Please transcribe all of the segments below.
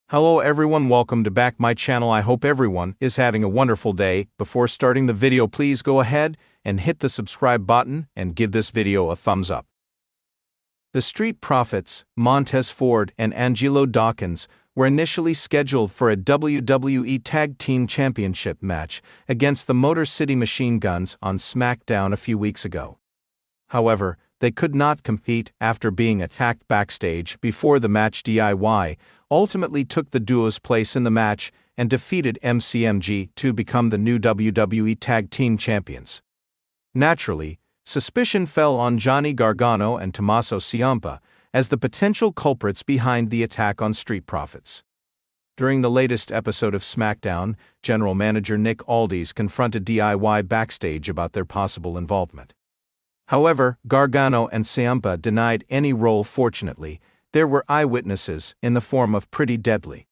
Hello everyone, welcome to back my channel. I hope everyone is having a wonderful day. Before starting the video, please go ahead and hit the subscribe button and give this video a thumbs up. The Street Profits, Montez Ford and Angelo Dawkins, were initially scheduled for a WWE Tag Team Championship match against the Motor City Machine Guns on SmackDown a few weeks ago. However, they could not compete after being attacked backstage before the match. DIY ultimately took the duo's place in the match and defeated MCMG to become the new WWE Tag Team Champions. Naturally, suspicion fell on Johnny Gargano and Tommaso Ciampa as the potential culprits behind the attack on Street Profits. During the latest episode of SmackDown, General Manager Nick Aldis confronted DIY backstage about their possible involvement. However, Gargano and Ciampa denied any role. Fortunately, there were eyewitnesses in the form of Pretty Deadly.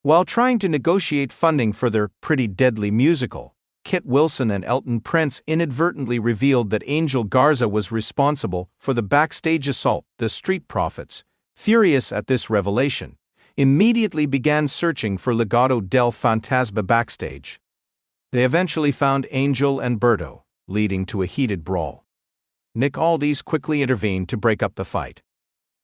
While trying to negotiate funding for their Pretty Deadly musical, Kit Wilson and Elton Prince inadvertently revealed that Angel Garza was responsible for the backstage assault. The Street Profits, furious at this revelation, immediately began searching for Legado del Fantasma backstage. They eventually found Angel and Berto, leading to a heated brawl. Nick Aldis quickly intervened to break up the fight.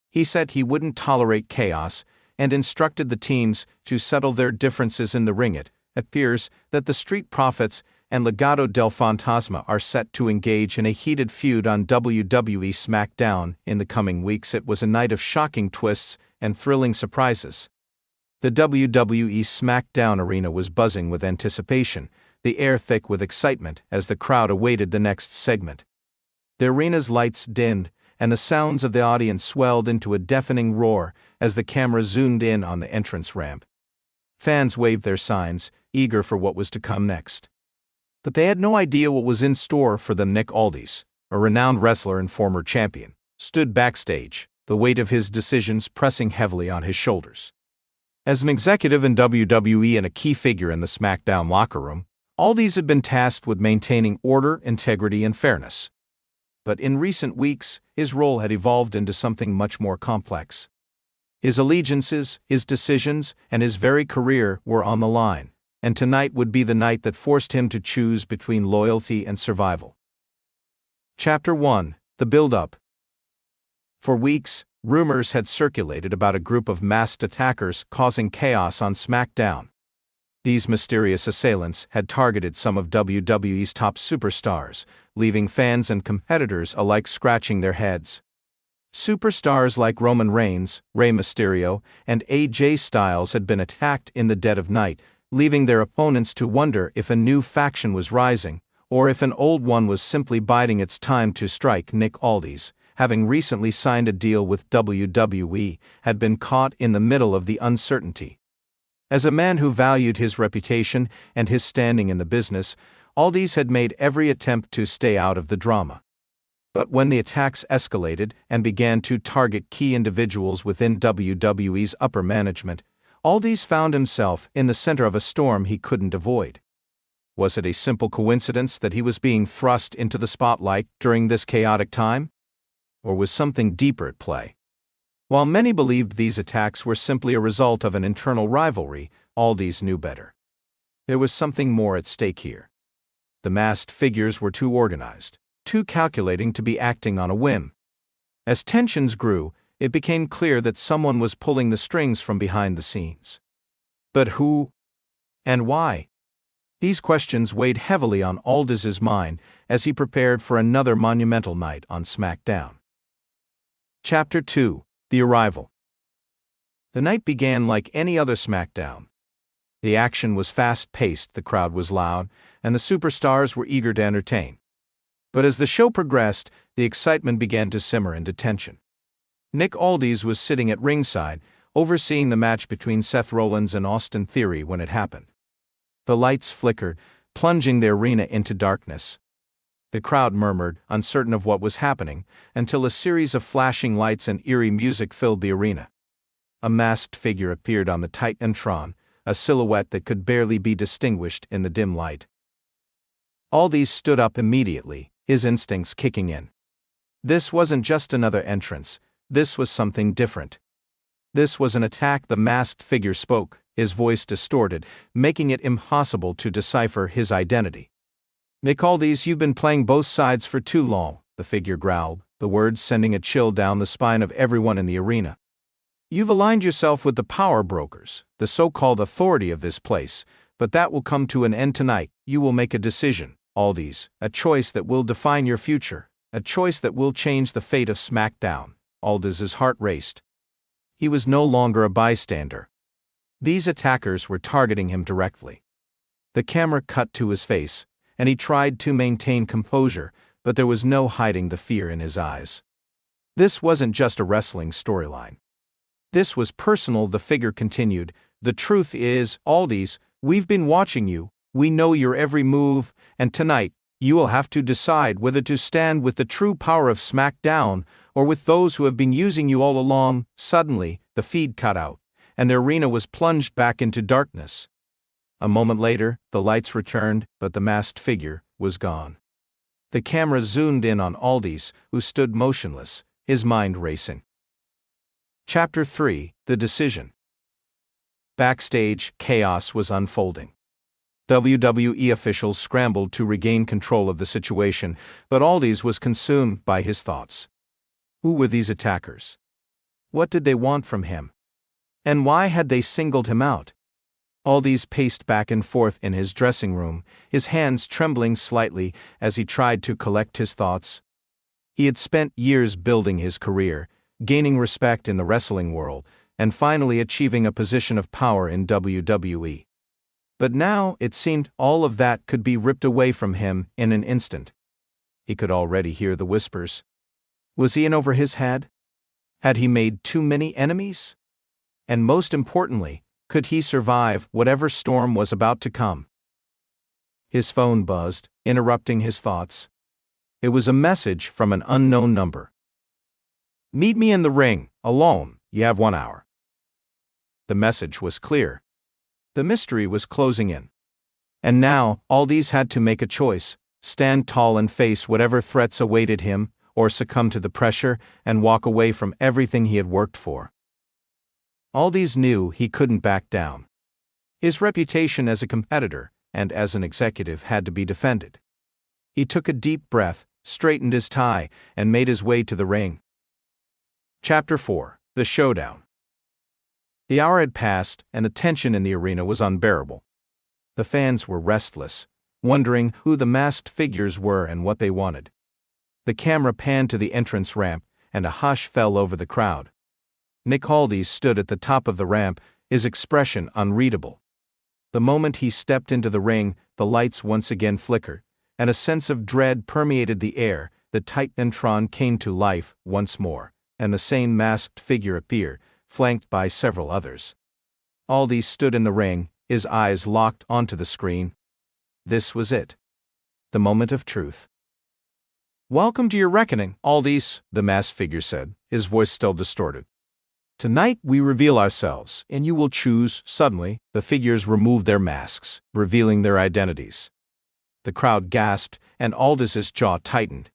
He said he wouldn't tolerate chaos and instructed the teams to settle their differences in the ring. It appears that the Street Profits and Legado del Fantasma are set to engage in a heated feud on WWE SmackDown in the coming weeks. It was a night of shocking twists and thrilling surprises. The WWE SmackDown arena was buzzing with anticipation, the air thick with excitement as the crowd awaited the next segment. The arena's lights dimmed, and the sounds of the audience swelled into a deafening roar as the camera zoomed in on the entrance ramp. Fans waved their signs, eager for what was to come next. But they had no idea what was in store for them. Nick Aldis, a renowned wrestler and former champion, stood backstage, the weight of his decisions pressing heavily on his shoulders. As an executive in WWE and a key figure in the SmackDown locker room, Aldis had been tasked with maintaining order, integrity, and fairness. But in recent weeks, his role had evolved into something much more complex. His allegiances, his decisions, and his very career were on the line, and tonight would be the night that forced him to choose between loyalty and survival. Chapter 1: The Build-Up. For weeks, rumors had circulated about a group of masked attackers causing chaos on SmackDown. These mysterious assailants had targeted some of WWE's top superstars, leaving fans and competitors alike scratching their heads. Superstars like Roman Reigns, Rey Mysterio, and AJ Styles had been attacked in the dead of night, leaving their opponents to wonder if a new faction was rising, or if an old one was simply biding its time to strike. Nick Aldis, having recently signed a deal with WWE, had been caught in the middle of the uncertainty. As a man who valued his reputation and his standing in the business, Aldis had made every attempt to stay out of the drama. But when the attacks escalated and began to target key individuals within WWE's upper management, Aldis found himself in the center of a storm he couldn't avoid. Was it a simple coincidence that he was being thrust into the spotlight during this chaotic time? Or was something deeper at play? While many believed these attacks were simply a result of an internal rivalry, Aldis knew better. There was something more at stake here. The masked figures were too organized, too calculating to be acting on a whim. As tensions grew, it became clear that someone was pulling the strings from behind the scenes. But who? And why? These questions weighed heavily on Aldis's mind as he prepared for another monumental night on SmackDown. Chapter 2: The Arrival. The night began like any other SmackDown. The action was fast-paced, the crowd was loud, and the superstars were eager to entertain. But as the show progressed, the excitement began to simmer into tension. Nick Aldis was sitting at ringside, overseeing the match between Seth Rollins and Austin Theory when it happened. The lights flickered, plunging the arena into darkness. The crowd murmured, uncertain of what was happening, until a series of flashing lights and eerie music filled the arena. A masked figure appeared on the Titantron, a silhouette that could barely be distinguished in the dim light. Aldis stood up immediately, his instincts kicking in. This wasn't just another entrance, this was something different. This was an attack. The masked figure spoke, his voice distorted, making it impossible to decipher his identity. "Nick Aldis, you've been playing both sides for too long," the figure growled, the words sending a chill down the spine of everyone in the arena. "You've aligned yourself with the power brokers, the so-called authority of this place, but that will come to an end tonight. You will make a decision, Aldis, a choice that will define your future, a choice that will change the fate of SmackDown." Aldis's heart raced. He was no longer a bystander. These attackers were targeting him directly. The camera cut to his face, and he tried to maintain composure, but there was no hiding the fear in his eyes. This wasn't just a wrestling storyline. This was personal. The figure continued. "The truth is, Aldis, we've been watching you, we know your every move, and tonight, you will have to decide whether to stand with the true power of SmackDown or with those who have been using you all along." Suddenly, the feed cut out, and the arena was plunged back into darkness. A moment later, the lights returned, but the masked figure was gone. The camera zoomed in on Aldis, who stood motionless, his mind racing. Chapter 3: The Decision. Backstage, chaos was unfolding. WWE officials scrambled to regain control of the situation, but Aldis was consumed by his thoughts. Who were these attackers? What did they want from him? And why had they singled him out? Aldis paced back and forth in his dressing room, his hands trembling slightly as he tried to collect his thoughts. He had spent years building his career, gaining respect in the wrestling world, and finally achieving a position of power in WWE. But now, it seemed, all of that could be ripped away from him in an instant. He could already hear the whispers. Was he in over his head? Had he made too many enemies? And most importantly, could he survive whatever storm was about to come? His phone buzzed, interrupting his thoughts. It was a message from an unknown number. "Meet me in the ring, alone, you have 1 hour." The message was clear. The mystery was closing in. And now, Aldis had to make a choice: stand tall and face whatever threats awaited him, or succumb to the pressure and walk away from everything he had worked for. Aldis knew he couldn't back down. His reputation as a competitor and as an executive had to be defended. He took a deep breath, straightened his tie, and made his way to the ring. Chapter 4: The Showdown. The hour had passed, and the tension in the arena was unbearable. The fans were restless, wondering who the masked figures were and what they wanted. The camera panned to the entrance ramp, and a hush fell over the crowd. Nick Aldis stood at the top of the ramp, his expression unreadable. The moment he stepped into the ring, the lights once again flickered, and a sense of dread permeated the air. The Titantron came to life once more, and the same masked figure appeared, flanked by several others. Aldis stood in the ring, his eyes locked onto the screen. This was it. The moment of truth. "Welcome to your reckoning, Aldis," the masked figure said, his voice still distorted. "Tonight we reveal ourselves, and you will choose." Suddenly, the figures removed their masks, revealing their identities. The crowd gasped, and Aldis's jaw tightened.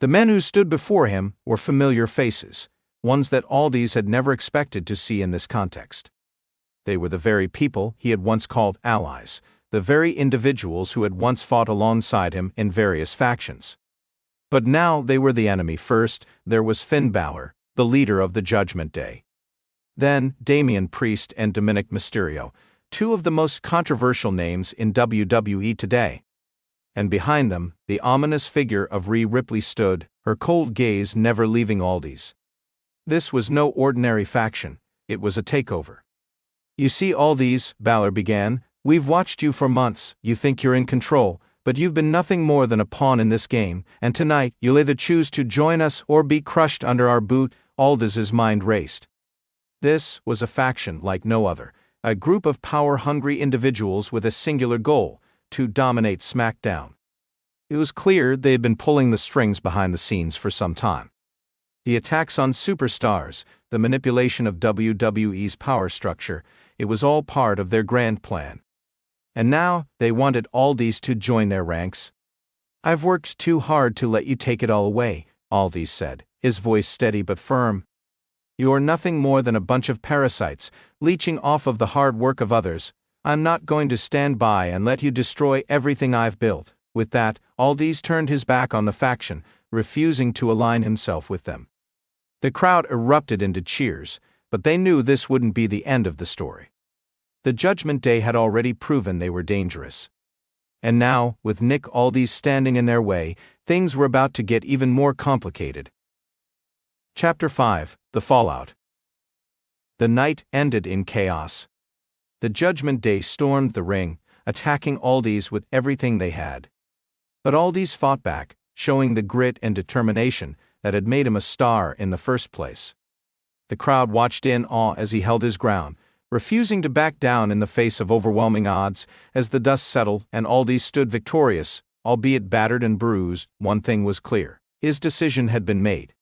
The men who stood before him were familiar faces, ones that Aldis had never expected to see in this context. They were the very people he had once called allies, the very individuals who had once fought alongside him in various factions. But now they were the enemy. First, there was Finn Balor, the leader of the Judgment Day. Then, Damian Priest and Dominic Mysterio, two of the most controversial names in WWE today. And behind them, the ominous figure of Rhea Ripley stood, her cold gaze never leaving Aldis. This was no ordinary faction, it was a takeover. "You see, Aldis," Balor began, "we've watched you for months. You think you're in control, but you've been nothing more than a pawn in this game, and tonight you'll either choose to join us or be crushed under our boot." Aldis's mind raced. This was a faction like no other, a group of power-hungry individuals with a singular goal: to dominate SmackDown. It was clear they had been pulling the strings behind the scenes for some time. The attacks on superstars, the manipulation of WWE's power structure, it was all part of their grand plan. And now, they wanted Aldis to join their ranks. "I've worked too hard to let you take it all away," Aldis said, his voice steady but firm. "You're nothing more than a bunch of parasites, leeching off of the hard work of others. I'm not going to stand by and let you destroy everything I've built." With that, Aldis turned his back on the faction, refusing to align himself with them. The crowd erupted into cheers, but they knew this wouldn't be the end of the story. The Judgment Day had already proven they were dangerous. And now, with Nick Aldis standing in their way, things were about to get even more complicated. Chapter 5: The Fallout. The night ended in chaos. The Judgment Day stormed the ring, attacking Aldis with everything they had. But Aldis fought back, showing the grit and determination that had made him a star in the first place. The crowd watched in awe as he held his ground, refusing to back down in the face of overwhelming odds. As the dust settled and Aldis stood victorious, albeit battered and bruised, one thing was clear: his decision had been made.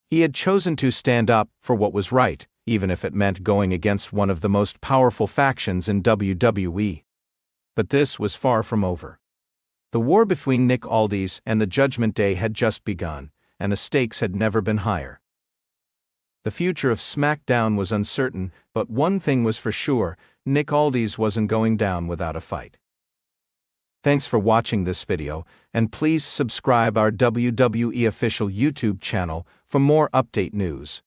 He had chosen to stand up for what was right, even if it meant going against one of the most powerful factions in WWE. But this was far from over. The war between Nick Aldis and the Judgment Day had just begun, and the stakes had never been higher. The future of SmackDown was uncertain, but one thing was for sure: Nick Aldis wasn't going down without a fight. Thanks for watching this video, and please subscribe our WWE official YouTube channel for more update news.